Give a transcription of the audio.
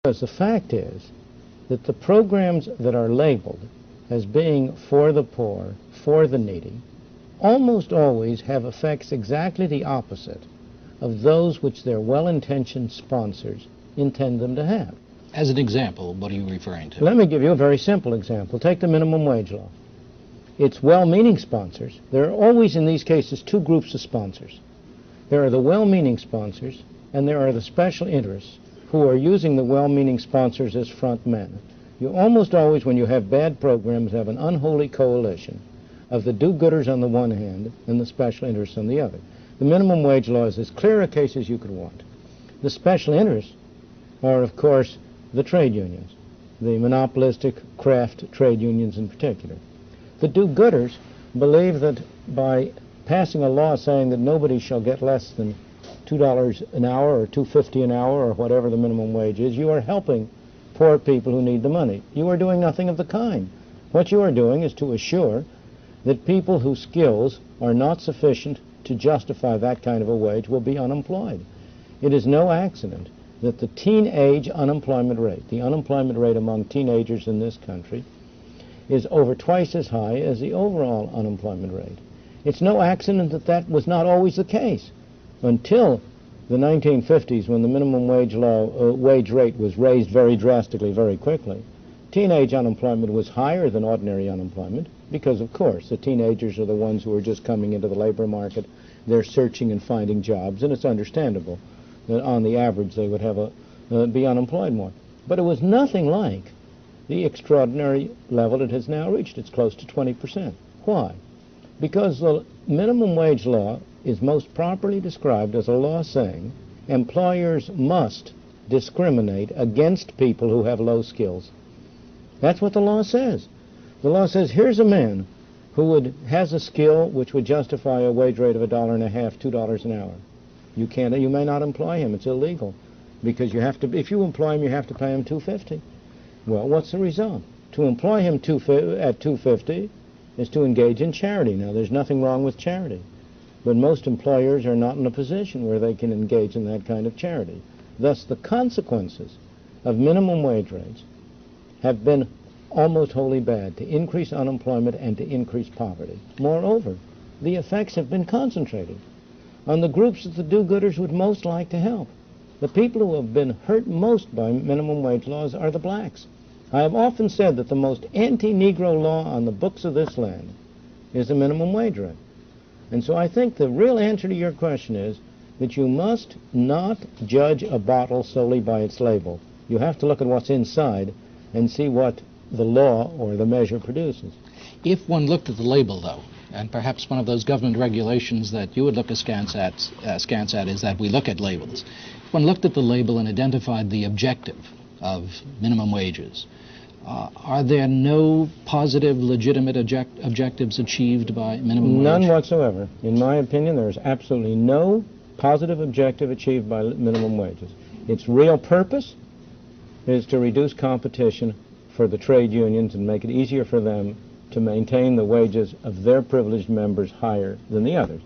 Because the fact is that the programs that are labeled as being for the poor, for the needy, almost always have effects exactly the opposite of those which their well-intentioned sponsors intend them to have. As an example, what are you referring to? Let me give you a very simple example. Take the minimum wage law. Its well-meaning sponsors, there are always in these cases two groups of sponsors. There are the well-meaning sponsors, and there are the special interests who are using the well-meaning sponsors as front men. You almost always, when you have bad programs, have an unholy coalition of the do-gooders on the one hand and the special interests on the other. The minimum wage law is as clear a case as you could want. The special interests are, of course, the trade unions, the monopolistic craft trade unions in particular. The do-gooders believe that by passing a law saying that nobody shall get less than $2 an hour or $2.50 an hour or whatever the minimum wage is, you are helping poor people who need the money. You are doing nothing of the kind. What you are doing is to assure that people whose skills are not sufficient to justify that kind of a wage will be unemployed. It is no accident that the teenage unemployment rate, the unemployment rate among teenagers in this country, is over twice as high as the overall unemployment rate. It's no accident that that was not always the case. Until the 1950s, when the minimum wage rate was raised very drastically, very quickly, teenage unemployment was higher than ordinary unemployment because, of course, the teenagers are the ones who are just coming into the labor market. They're searching and finding jobs, and it's understandable that on the average they would have be unemployed more. But it was nothing like the extraordinary level it has now reached. It's close to 20%. Why? Because the minimum wage law is most properly described as a law saying employers must discriminate against people who have low skills. That's what the law says. The law says here's a man who has a skill which would justify a wage rate of $1.50, $2 an hour. You may not employ him. It's illegal because you have to. If you employ him, you have to pay him $2.50. Well, what's the result? To employ him at $2.50 is to engage in charity. Now, there's nothing wrong with charity, but most employers are not in a position where they can engage in that kind of charity. Thus, the consequences of minimum wage rates have been almost wholly bad, to increase unemployment and to increase poverty. Moreover, the effects have been concentrated on the groups that the do-gooders would most like to help. The people who have been hurt most by minimum wage laws are the blacks. I have often said that the most anti-Negro law on the books of this land is the minimum wage rate. And so I think the real answer to your question is that you must not judge a bottle solely by its label. You have to look at what's inside and see what the law or the measure produces. If one looked at the label, though, and perhaps one of those government regulations that you would look askance at is that we look at labels. If one looked at the label and identified the objective of minimum wages, are there no positive, legitimate objectives achieved by minimum wage? None whatsoever. In my opinion, there is absolutely no positive objective achieved by minimum wages. Its real purpose is to reduce competition for the trade unions and make it easier for them to maintain the wages of their privileged members higher than the others.